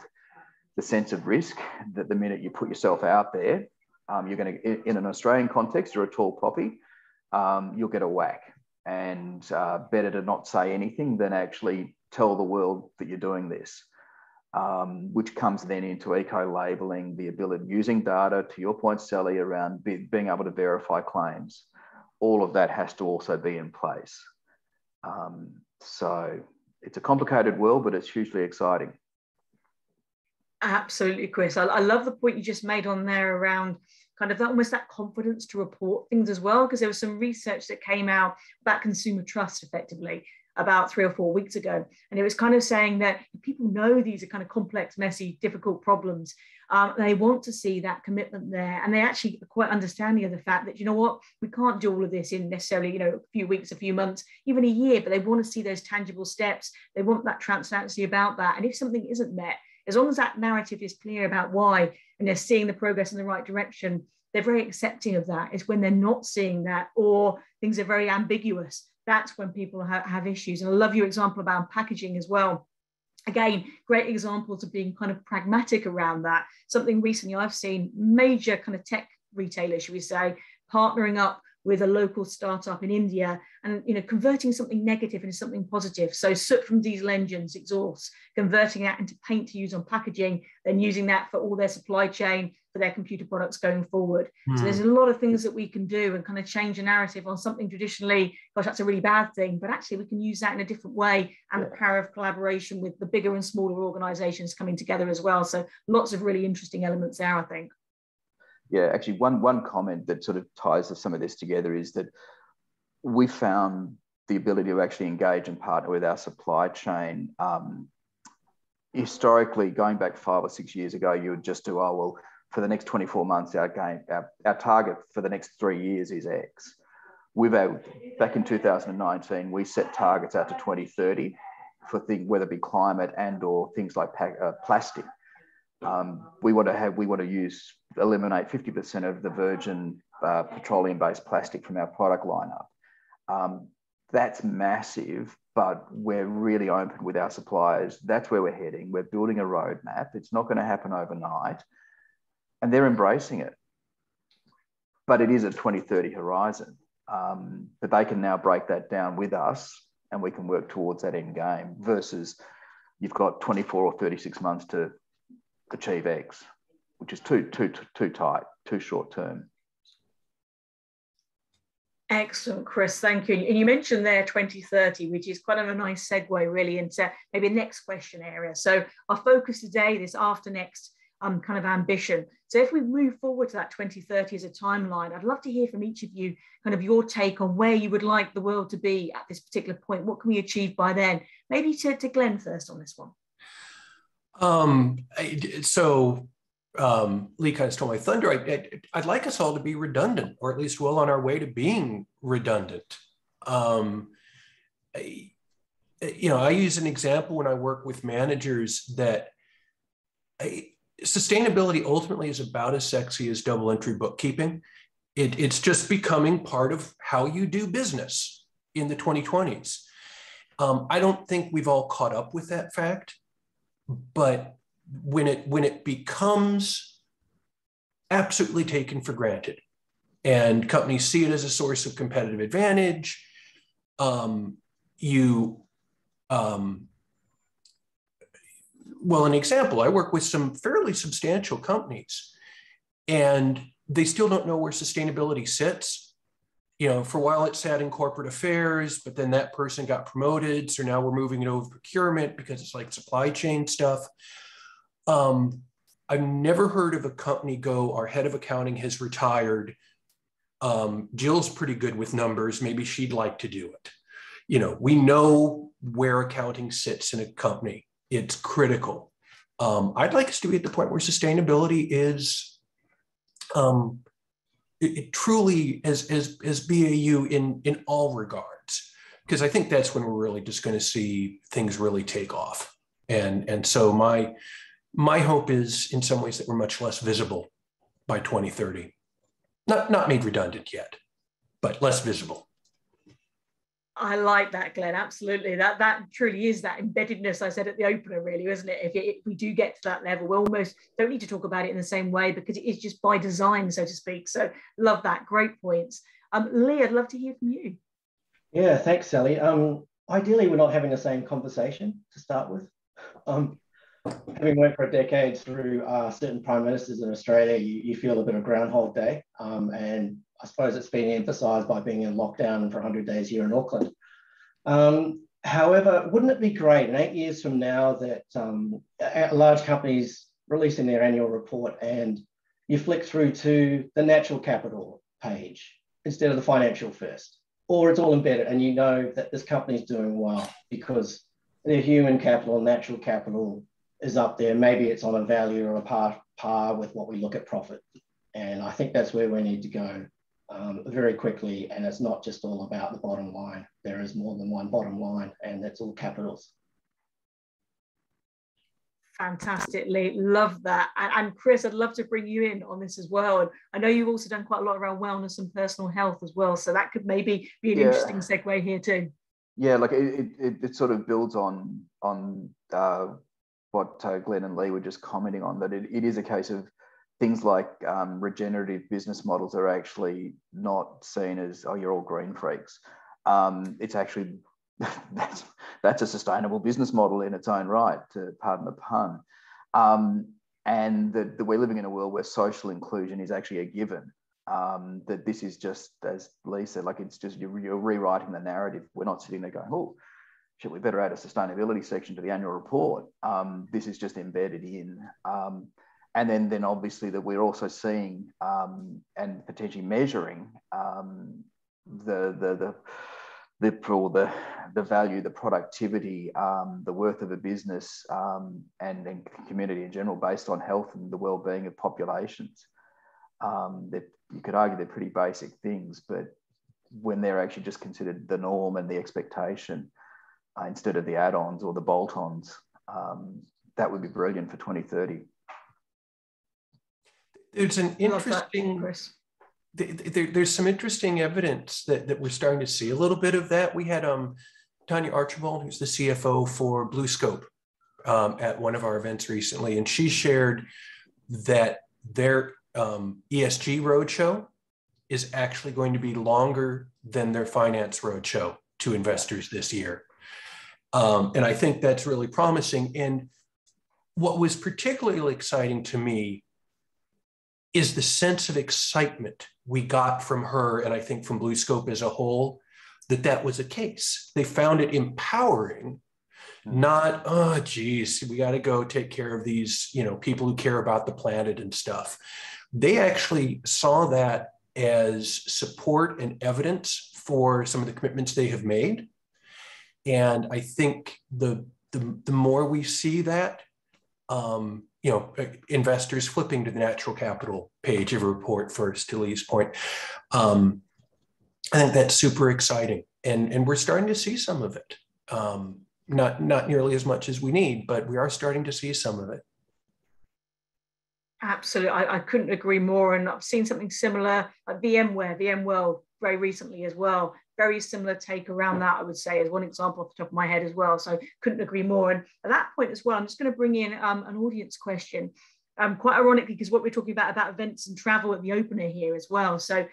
Speaker 4: the sense of risk, that the minute you put yourself out there, you're going to, in an Australian context, you're a tall poppy, you'll get a whack. And better to not say anything than actually tell the world that you're doing this, which comes then into eco-labeling, the ability using data, to your point, Sally, around being able to verify claims. All of that has to also be in place. So it's a complicated world, but it's hugely exciting.
Speaker 3: Absolutely, Chris. I love the point you just made on there around kind of that, almost that confidence to report things as well, because there was some research that came out about consumer trust effectively about 3 or 4 weeks ago. And it was kind of saying that people know these are kind of complex, messy, difficult problems. They want to see that commitment there. And they actually are quite understanding of the fact that, you know what, we can't do all of this in necessarily, a few weeks, a few months, even a year, but they want to see those tangible steps. They want that transparency about that. And if something isn't met, as long as that narrative is clear about why, and they're seeing the progress in the right direction, they're very accepting of that. It's when they're not seeing that, or things are very ambiguous, that's when people have issues. And I love your example about packaging as well. Again, great examples of being kind of pragmatic around that. Something recently I've seen major kind of tech retailers, should we say, partnering up with a local startup in India, and converting something negative into something positive. So soot from diesel engines, exhausts, converting that into paint to use on packaging, then using that for all their supply chain for their computer products going forward. So there's a lot of things that we can do and kind of change a narrative on something traditionally, gosh, that's a really bad thing, but actually we can use that in a different way, and the power of collaboration with the bigger and smaller organizations coming together as well. So lots of really interesting elements there, I think.
Speaker 4: Yeah, actually one comment that sort of ties some of this together is that we found the ability to actually engage and partner with our supply chain. Historically, going back 5 or 6 years ago, you would just do, oh, well, for the next 24 months, our target for the next 3 years is X. Back in 2019, we set targets out to 2030 for things, whether it be climate and or things like plastic. We want to eliminate 50% of the virgin petroleum-based plastic from our product lineup. That's massive, but we're really open with our suppliers. That's where we're heading. We're building a roadmap. It's not going to happen overnight, and they're embracing it. But it is a 2030 horizon. But they can now break that down with us, and we can work towards that end game, versus you've got 24 or 36 months to achieve X, which is too tight, too short term.
Speaker 3: Excellent, Chris, thank you. And you mentioned there 2030, which is quite a nice segue really into maybe next question area. So our focus today, this AfterNext kind of ambition. So if we move forward to that 2030 as a timeline, I'd love to hear from each of you kind of your take on where you would like the world to be at this particular point. What can we achieve by then? Maybe to Glenn first on this one.
Speaker 5: Lee kind of stole my thunder. I'd like us all to be redundant, or at least well on our way to being redundant. I use an example when I work with managers that sustainability ultimately is about as sexy as double entry bookkeeping. It's just becoming part of how you do business in the 2020s. I don't think we've all caught up with that fact, but when it becomes absolutely taken for granted and companies see it as a source of competitive advantage, an example, I work with some fairly substantial companies and they still don't know where sustainability sits. For a while it sat in corporate affairs, but then that person got promoted. So now we're moving it over to procurement because it's like supply chain stuff. I've never heard of a company go, our head of accounting has retired. Jill's pretty good with numbers. Maybe she'd like to do it. We know where accounting sits in a company. It's critical. I'd like us to be at the point where sustainability is it truly as BAU in all regards, because I think that's when we're really just going to see things really take off. And so my hope is in some ways that we're much less visible by 2030. Not made redundant yet, but less visible.
Speaker 3: I like that, Glenn. Absolutely. That truly is that embeddedness I said at the opener, really, isn't it? If we do get to that level, we almost don't need to talk about it in the same way because it is just by design, so to speak. So love that. Great points. Lee, I'd love to hear from you.
Speaker 6: Yeah, thanks, Sally. Ideally, we're not having the same conversation to start with. Having worked for a decade through certain prime ministers in Australia, you feel a bit of Groundhog Day. And I suppose it's been emphasised by being in lockdown for 100 days here in Auckland. However, wouldn't it be great in 8 years from now that large companies releasing their annual report and you flick through to the natural capital page instead of the financial first, or it's all embedded and you know that this company is doing well because their human capital and natural capital is up there. Maybe it's on a value or a par with what we look at profit. And I think that's where we need to go very quickly. And it's not just all about the bottom line. There is more than one bottom line, and that's all capitals.
Speaker 3: Fantastically, love that. And Chris, I'd love to bring you in on this as well. And I know you've also done quite a lot around wellness and personal health as well. So that could maybe be an interesting segue here too.
Speaker 4: Yeah, like it sort of builds on what Glenn and Lee were just commenting on, that it is a case of things like regenerative business models are actually not seen as, oh, you're all green freaks. It's actually, that's a sustainable business model in its own right, to pardon the pun. And that we're living in a world where social inclusion is actually a given. That this is just, as Lee said, like it's just, you're rewriting the narrative. We're not sitting there going, oh, shit, we better add a sustainability section to the annual report. This is just embedded in. And then obviously that we're also seeing and potentially measuring the value, the productivity, the worth of a business and community in general based on health and the well-being of populations. That you could argue they're pretty basic things, but when they're actually just considered the norm and the expectation instead of the add-ons or the bolt-ons, that would be brilliant for 2030.
Speaker 5: There's an interesting, there's some interesting evidence that we're starting to see a little bit of that. We had Tanya Archibald, who's the CFO for Bluescope, at one of our events recently, and she shared that their ESG roadshow is actually going to be longer than their finance roadshow to investors this year. And I think that's really promising. And what was particularly exciting to me is the sense of excitement we got from her, and I think from Bluescope as a whole, that was a case. They found it empowering, not, oh, geez, we got to go take care of these, people who care about the planet and stuff. They actually saw that as support and evidence for some of the commitments they have made. And I think the more we see that, investors flipping to the natural capital page of a report first, to Lee's point, I think that's super exciting. And we're starting to see some of it. Not nearly as much as we need, but we are starting to see some of it.
Speaker 3: Absolutely, I couldn't agree more. And I've seen something similar at VMware very recently as well. Very similar take around that, I would say, as one example off the top of my head as well. So couldn't agree more. And at that point as well, I'm just going to bring in an audience question. Quite ironically, because what we're talking about events and travel at the opener here as well. So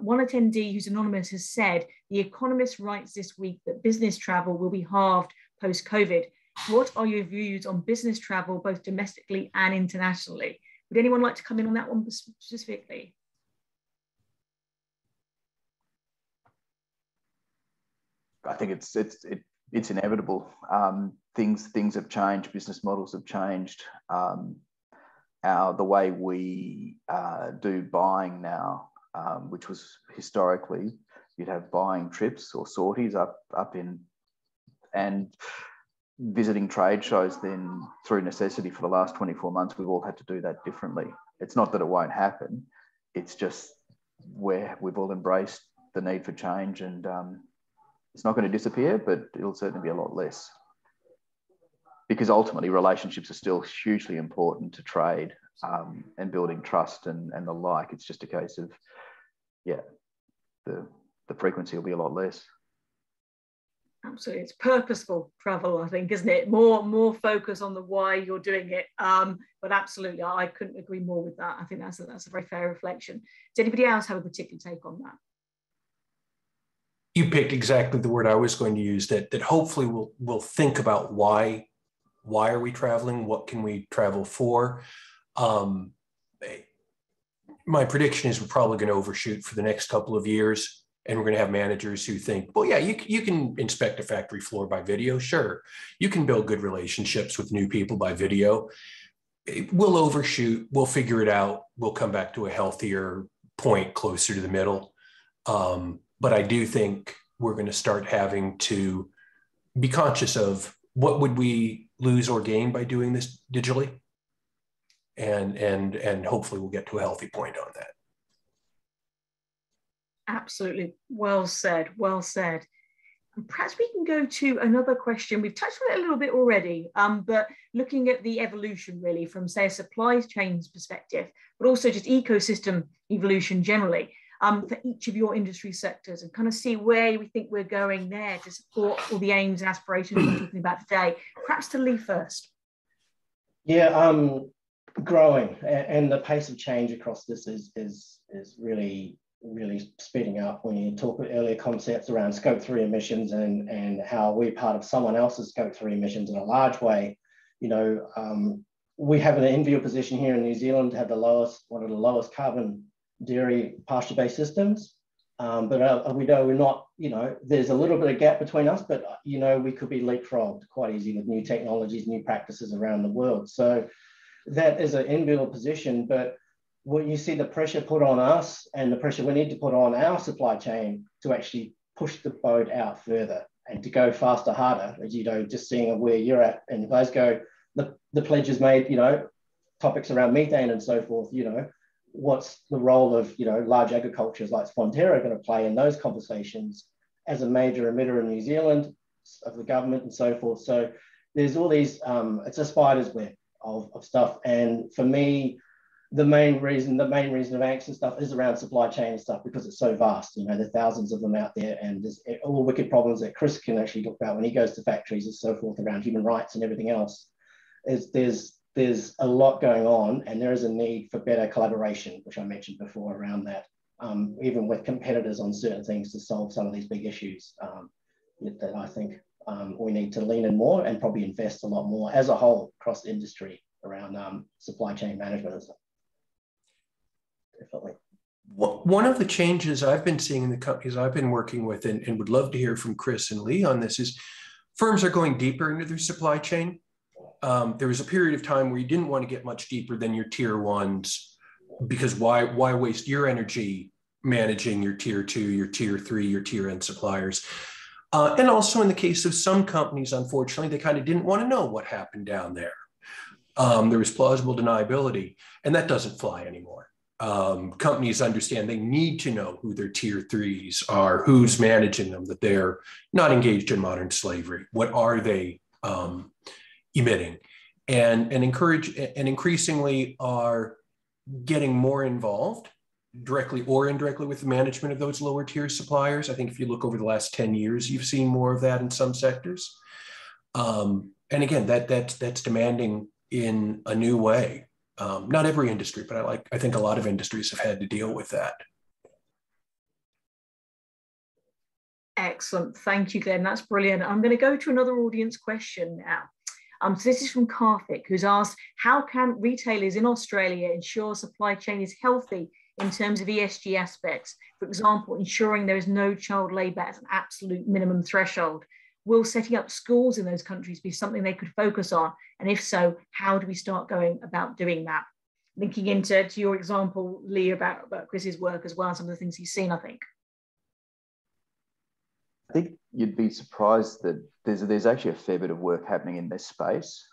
Speaker 3: one attendee who's anonymous has said, The Economist writes this week that business travel will be halved post-COVID. What are your views on business travel, both domestically and internationally? Would anyone like to come in on that one specifically?
Speaker 4: I think it's inevitable. Things have changed. Business models have changed. The way we do buying now, which was historically, you'd have buying trips or sorties up in, and visiting trade shows. Then through necessity for the last 24 months, we've all had to do that differently. It's not that it won't happen. It's just where we've all embraced the need for change, and it's not going to disappear, but it'll certainly be a lot less. Because ultimately relationships are still hugely important to trade and building trust and the like. It's just a case of, the frequency will be a lot less.
Speaker 3: Absolutely, it's purposeful travel, I think, isn't it? More focus on the why you're doing it. But absolutely, I couldn't agree more with that. I think that's a very fair reflection. Does anybody else have a particular take on that?
Speaker 5: You picked exactly the word I was going to use. That hopefully we'll think about why are we traveling? What can we travel for? My prediction is we're probably going to overshoot for the next couple of years. And we're going to have managers who think, well, yeah, you can inspect a factory floor by video. Sure. You can build good relationships with new people by video. We'll overshoot. We'll figure it out. We'll come back to a healthier point closer to the middle. But I do think we're going to start having to be conscious of what would we lose or gain by doing this digitally. And hopefully we'll get to a healthy point on that.
Speaker 3: Absolutely. Well said. Well said. And perhaps we can go to another question. We've touched on it a little bit already, but looking at the evolution really from, say, a supply chains perspective, but also just ecosystem evolution generally for each of your industry sectors, and kind of see where we think we're going there to support all the aims and aspirations we're talking about today. Perhaps to Lee first.
Speaker 6: Yeah, growing, and the pace of change across this is really speeding up. When you talk about earlier concepts around scope 3 emissions and how we're part of someone else's scope 3 emissions in a large way, you know, we have an enviable position here in New Zealand to have one of the lowest carbon dairy pasture-based systems. But we know we're not, you know, there's a little bit of gap between us, but, you know, we could be leapfrogged quite easy with new technologies, new practices around the world. So that is an enviable position. But when you see the pressure put on us and the pressure we need to put on our supply chain to actually push the boat out further and to go faster, harder, as you know, just seeing where you're at in Glasgow, the pledges made, you know, topics around methane and so forth, you know, what's the role of, you know, large agricultures like Fonterra going to play in those conversations as a major emitter in New Zealand of the government and so forth. So there's all these, it's a spider's web of stuff. And for me, the main reason of angst and stuff is around supply chain and stuff, because it's so vast. You know, there are thousands of them out there, and there's all wicked problems that Chris can actually talk about when he goes to factories and so forth around human rights and everything else. There's a lot going on, and there is a need for better collaboration, which I mentioned before around that, even with competitors on certain things to solve some of these big issues that I think we need to lean in more and probably invest a lot more as a whole across the industry around supply chain management and stuff. Definitely.
Speaker 5: One of the changes I've been seeing in the companies I've been working with, and would love to hear from Chris and Lee on this, is firms are going deeper into their supply chain. There was a period of time where you didn't want to get much deeper than your tier ones, because why waste your energy managing your tier 2, your tier 3, your tier N suppliers? And also in the case of some companies, unfortunately, they kind of didn't want to know what happened down there. There was plausible deniability, and that doesn't fly anymore. Companies understand they need to know who their tier 3s are, who's managing them, that they're not engaged in modern slavery. What are they emitting? And increasingly are getting more involved directly or indirectly with the management of those lower tier suppliers. I think if you look over the last 10 years, you've seen more of that in some sectors. And again, that's demanding in a new way. Not every industry, but I think a lot of industries have had to deal with that.
Speaker 3: Excellent. Thank you, Glenn. That's brilliant. I'm going to go to another audience question now. So this is from Karthik, who's asked, how can retailers in Australia ensure supply chain is healthy in terms of ESG aspects? For example, ensuring there is no child labour as an absolute minimum threshold. Will setting up schools in those countries be something they could focus on? And if so, how do we start going about doing that? Linking into your example, Lee, about Chris's work as well, and some of the things he's seen, I think.
Speaker 4: I think you'd be surprised that there's actually a fair bit of work happening in this space.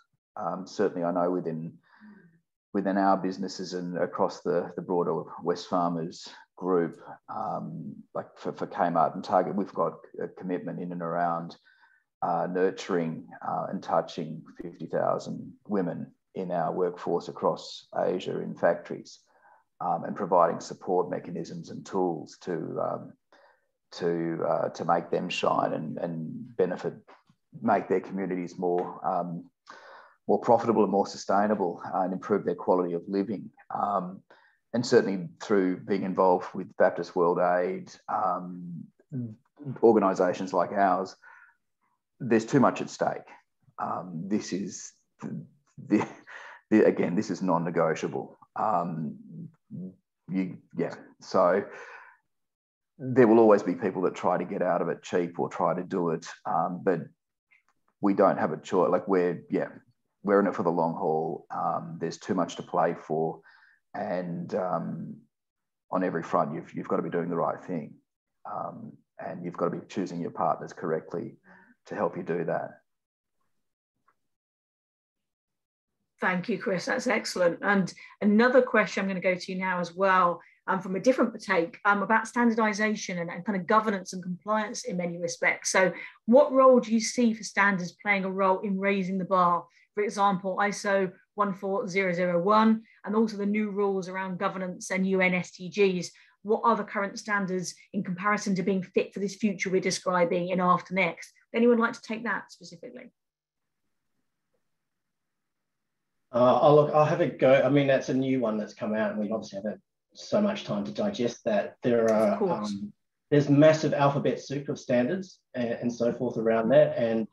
Speaker 4: Certainly, I know within our businesses and across the broader Wesfarmers group, like for Kmart and Target, we've got a commitment in and around nurturing and touching 50,000 women in our workforce across Asia in factories, and providing support mechanisms and tools to make them shine and benefit, make their communities more profitable and more sustainable, and improve their quality of living. And certainly through being involved with Baptist World Aid, organisations like ours, there's too much at stake. This is again, this is non-negotiable. So there will always be people that try to get out of it cheap or try to do it, but we don't have a choice. Like we're in it for the long haul. There's too much to play for, and on every front, you've got to be doing the right thing, and you've got to be choosing your partners correctly to help you do that.
Speaker 3: Thank you, Chris. That's excellent. And another question I'm going to go to now as well, from a different take, about standardisation and kind of governance and compliance in many respects. So what role do you see for standards playing a role in raising the bar? For example, ISO 14001, and also the new rules around governance and UN SDGs. What are the current standards in comparison to being fit for this future we're describing in AfterNext? Anyone like to take that specifically?
Speaker 6: I'll have a go. I mean, that's a new one that's come out, and we obviously haven't had so much time to digest that. There are there's massive alphabet soup of standards and so forth around that. And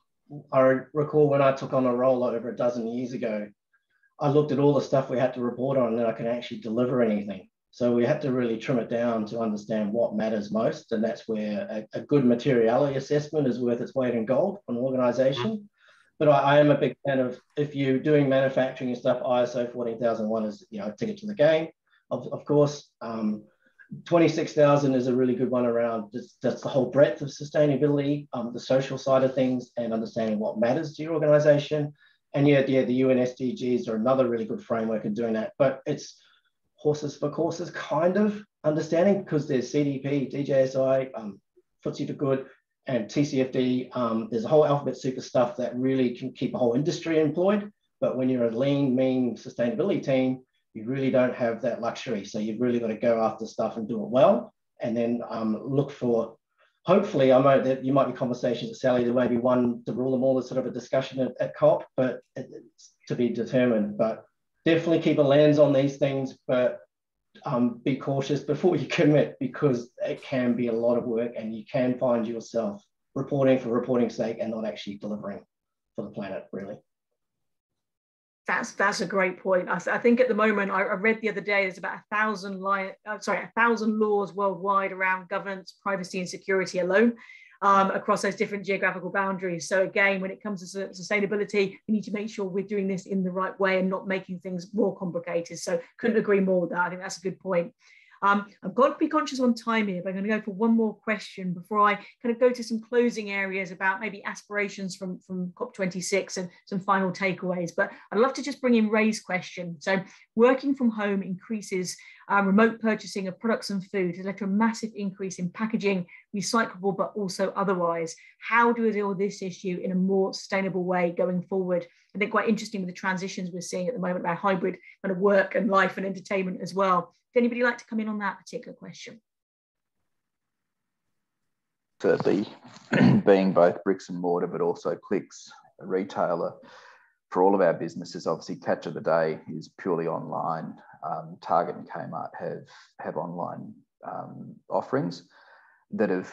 Speaker 6: I recall when I took on a role over a dozen years ago, I looked at all the stuff we had to report on, and then I could actually deliver anything. So we had to really trim it down to understand what matters most, and that's where a good materiality assessment is worth its weight in gold for an organisation. But I am a big fan of, if you're doing manufacturing and stuff, ISO 14001 is, you know, a ticket to the game, of course. 26,000 is a really good one around that's the whole breadth of sustainability, the social side of things, and understanding what matters to your organisation. And yeah, the UN SDGs are another really good framework in doing that. But it's horses for courses kind of understanding, because there's CDP, DJSI, FTSE for Good, and TCFD. There's a whole alphabet soup of stuff that really can keep a whole industry employed. But when you're a lean, mean sustainability team, you really don't have that luxury. So you've really got to go after stuff and do it well, and then look for, hopefully, I know that you might be conversations with Sally, there may be one to rule them all as sort of a discussion at COP, but it's to be determined. But definitely keep a lens on these things, but be cautious before you commit, because it can be a lot of work, and you can find yourself reporting for reporting's sake and not actually delivering for the planet, really.
Speaker 3: That's a great point. I think at the moment, I read the other day, there's about 1,000 laws worldwide around governance, privacy, and security alone, across those different geographical boundaries. So again, when it comes to sustainability, we need to make sure we're doing this in the right way and not making things more complicated. So couldn't agree more with that. I think that's a good point. I've got to be conscious on time here, but I'm going to go for one more question before I kind of go to some closing areas about maybe aspirations from COP26 and some final takeaways. But I'd love to just bring in Ray's question. So working from home increases remote purchasing of products and food has led to a massive increase in packaging, recyclable, but also otherwise. How do we deal with this issue in a more sustainable way going forward? I think quite interesting with the transitions we're seeing at the moment about hybrid kind of work and life and entertainment as well. Would anybody like to come in on that particular question?
Speaker 4: Certainly, being both bricks and mortar, but also clicks, a retailer, for all of our businesses, obviously catch of the day is purely online. Target and Kmart have online offerings that have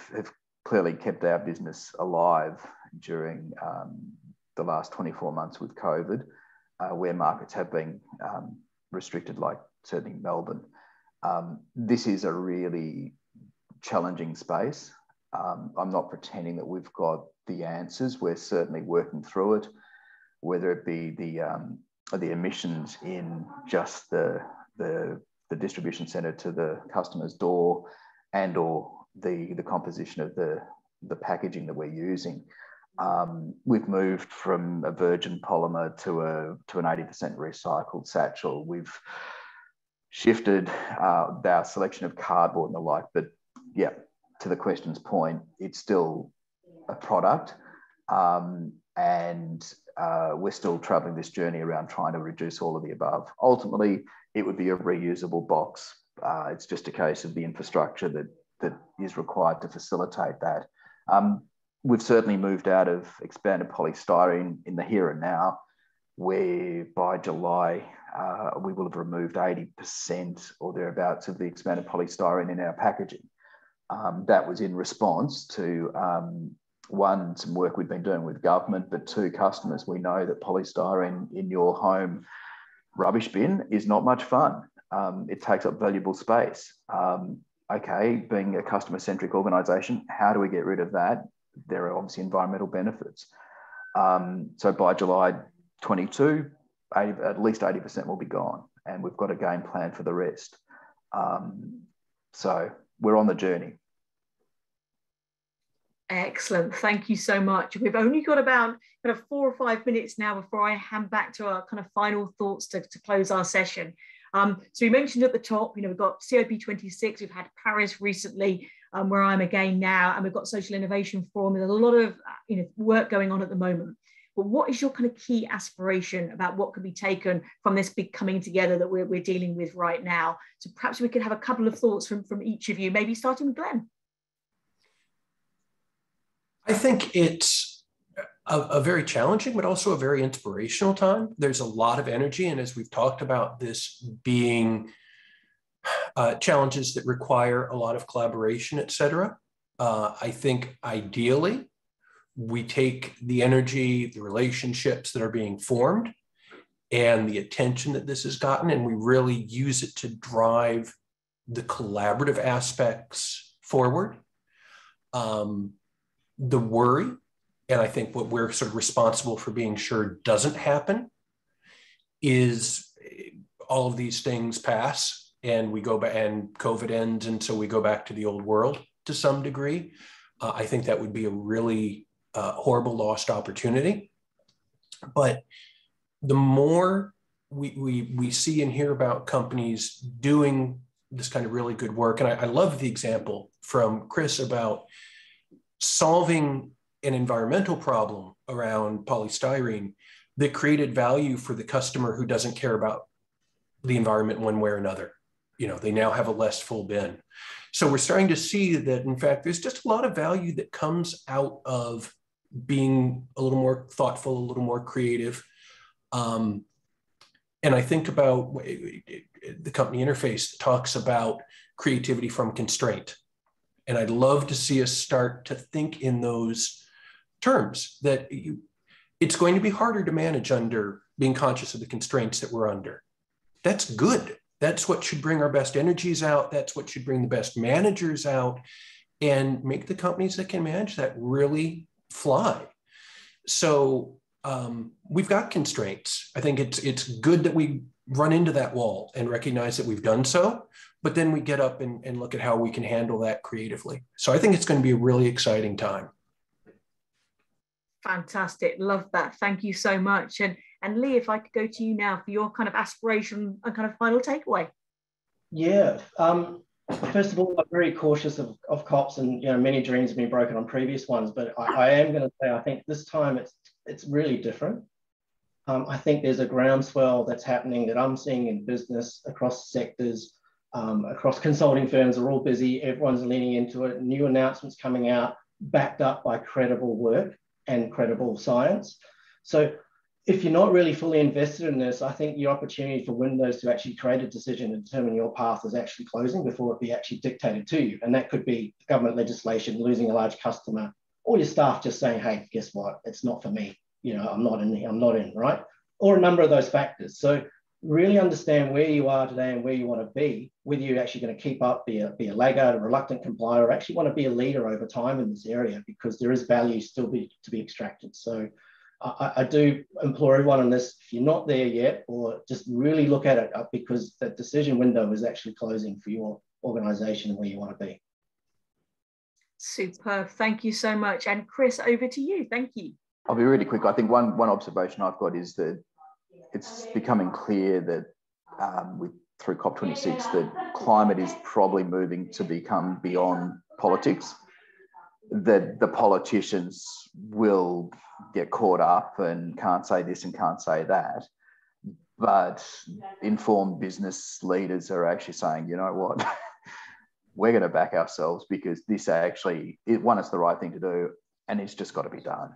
Speaker 4: clearly kept our business alive during the last 24 months with COVID, where markets have been restricted, like certainly Melbourne. This is a really challenging space. I'm not pretending that we've got the answers. We're certainly working through it, whether it be the emissions in just the distribution centre to the customer's door, and or the composition of the packaging that we're using. We've moved from a virgin polymer to an 80% recycled satchel. We've shifted our selection of cardboard and the like, but yeah, to the question's point, it's still a product, and we're still traveling this journey around trying to reduce all of the above. Ultimately, it would be a reusable box. It's just a case of the infrastructure that is required to facilitate that. We've certainly moved out of expanded polystyrene in the here and now, where by July, we will have removed 80% or thereabouts of the expanded polystyrene in our packaging. That was in response to, one, some work we've been doing with government, but two, customers. We know that polystyrene in your home rubbish bin is not much fun. It takes up valuable space. Okay, being a customer-centric organisation, how do we get rid of that? There are obviously environmental benefits. So by July 22, at least 80% will be gone, and we've got a game plan for the rest. So we're on the journey.
Speaker 3: Excellent. Thank you so much. We've only got about kind of 4 or 5 minutes now before I hand back to our kind of final thoughts to close our session. So we mentioned at the top, we've got COP26, we've had Paris recently, where I'm again now, and we've got Social Innovation Forum. There's a lot of work going on at the moment. But what is your kind of key aspiration about what could be taken from this big coming together that we're dealing with right now? So perhaps we could have a couple of thoughts from each of you, maybe starting with Glenn.
Speaker 5: I think it's a very challenging, but also a very inspirational time. There's a lot of energy. And as we've talked about, this being challenges that require a lot of collaboration, et cetera. I think ideally, we take the energy, the relationships that are being formed, and the attention that this has gotten, and we really use it to drive the collaborative aspects forward. The worry, and I think what we're sort of responsible for being sure doesn't happen, is all of these things pass and we go back and COVID ends, and so we go back to the old world to some degree. I think that would be a really horrible lost opportunity. But the more we see and hear about companies doing this kind of really good work, and I love the example from Chris about solving an environmental problem around polystyrene that created value for the customer who doesn't care about the environment one way or another. You know, they now have a less full bin. So we're starting to see that, in fact, there's just a lot of value that comes out of being a little more thoughtful, a little more creative. And I think about the company interface that talks about creativity from constraint. And I'd love to see us start to think in those terms, that it's going to be harder to manage under being conscious of the constraints that we're under. That's good. That's what should bring our best energies out. That's what should bring the best managers out and make the companies that can manage that really fly. So we've got constraints. I think it's good that we run into that wall and recognize that we've done so, but then we get up and look at how we can handle that creatively. So I think it's going to be a really exciting time.
Speaker 3: Fantastic. Love that. Thank you so much. And Lee, if I could go to you now for your kind of aspiration and kind of final takeaway.
Speaker 6: Yeah. First of all, I'm very cautious of cops, and many dreams have been broken on previous ones, but I am going to say I think this time it's really different. I think there's a groundswell that's happening that I'm seeing in business across sectors, across consulting firms are all busy. Everyone's leaning into it. New announcements coming out, backed up by credible work and credible science. So if you're not really fully invested in this, I think your opportunity for windows to actually create a decision and determine your path is actually closing before it be actually dictated to you. And that could be government legislation, losing a large customer, or your staff just saying, hey, guess what? It's not for me. I'm not in, right? Or a number of those factors. So really understand where you are today and where you want to be, whether you're actually going to keep up, be a laggard, a reluctant complier, or actually want to be a leader over time in this area, because there is value still to be extracted. So I do implore everyone on this, if you're not there yet, or just really look at it, because that decision window is actually closing for your organization and where you want to be.
Speaker 3: Superb. Thank you so much. And Chris, over to you. Thank you.
Speaker 4: I'll be really quick. I think one observation I've got is that it's becoming clear that through COP26 that climate is probably moving to become beyond politics, that the politicians will get caught up and can't say this and can't say that. But informed business leaders are actually saying, you know what, we're going to back ourselves, because this actually, it's the right thing to do, and it's just got to be done.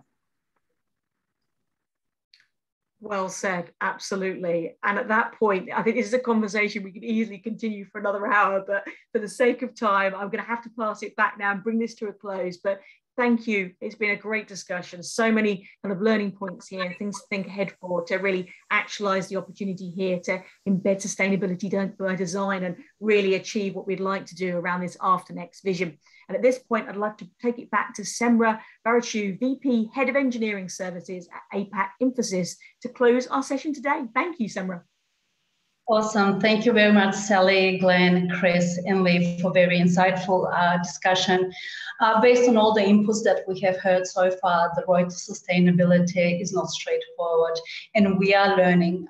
Speaker 3: Well said, absolutely. And at that point, I think this is a conversation we could easily continue for another hour, but for the sake of time, I'm going to have to pass it back now and bring this to a close. But thank you. It's been a great discussion. So many kind of learning points here, things to think ahead for, to really actualize the opportunity here to embed sustainability by design and really achieve what we'd like to do around this AfterNext vision. And at this point, I'd like to take it back to Semra Barachu, VP, Head of Engineering Services at APAC Infosys, to close our session today. Thank you, Semra.
Speaker 7: Awesome. Thank you very much, Sally, Glenn, Chris, and Lee, for very insightful discussion. Based on all the inputs that we have heard so far, the road to sustainability is not straightforward, and we are learning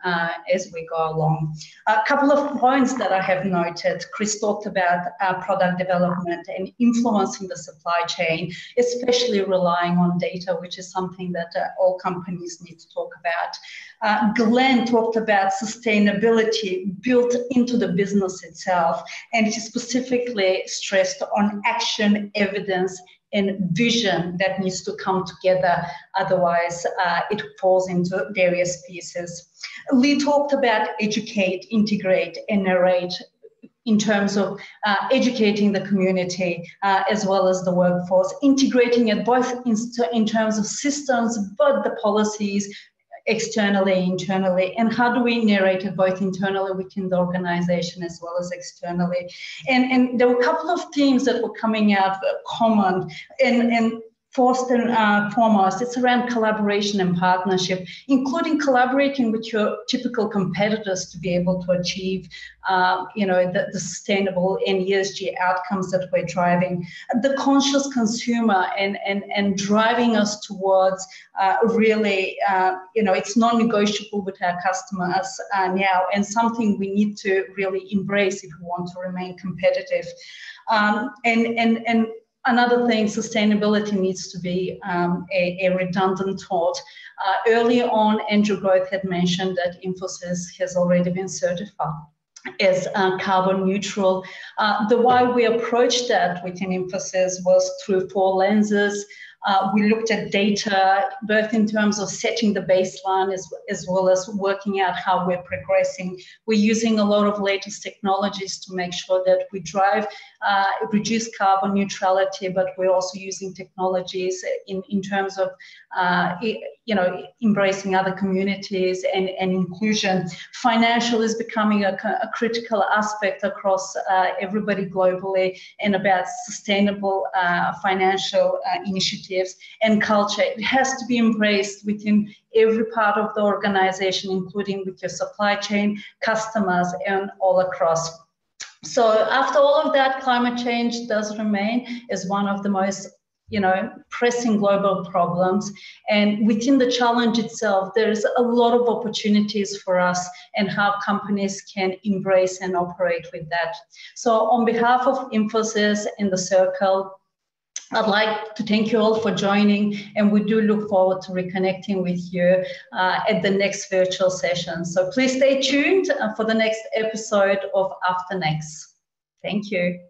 Speaker 7: as we go along. A couple of points that I have noted. Chris talked about product development and influencing the supply chain, especially relying on data, which is something that all companies need to talk about. Glenn talked about sustainability built into the business itself, and he specifically stressed on action, evidence, and vision that needs to come together. Otherwise, it falls into various pieces. Lee talked about educate, integrate, and narrate in terms of educating the community as well as the workforce, integrating it both in terms of systems, but the policies, externally, internally, and how do we narrate it both internally within the organization as well as externally. And there were a couple of themes that were coming out common, and first and foremost, it's around collaboration and partnership, including collaborating with your typical competitors to be able to achieve, the sustainable and ESG outcomes that we're driving. The conscious consumer and driving us towards really, it's non-negotiable with our customers now, and something we need to really embrace if we want to remain competitive. And another thing, sustainability needs to be a redundant thought. Early on, Andrew Groth had mentioned that Infosys has already been certified as carbon neutral. The way we approached that within Infosys was through 4 lenses. We looked at data, both in terms of setting the baseline as well as working out how we're progressing. We're using a lot of latest technologies to make sure that we drive reduce carbon neutrality, but we're also using technologies in terms of embracing other communities and inclusion. Financial is becoming a critical aspect across everybody globally, and about sustainable financial initiatives and culture. It has to be embraced within every part of the organization, including with your supply chain, customers, and all across. So after all of that, climate change does remain as one of the most pressing global problems. And within the challenge itself, there's a lot of opportunities for us and how companies can embrace and operate with that. So on behalf of Infosys and the Circle, I'd like to thank you all for joining, and we do look forward to reconnecting with you at the next virtual session. So please stay tuned for the next episode of AfterNext. Thank you.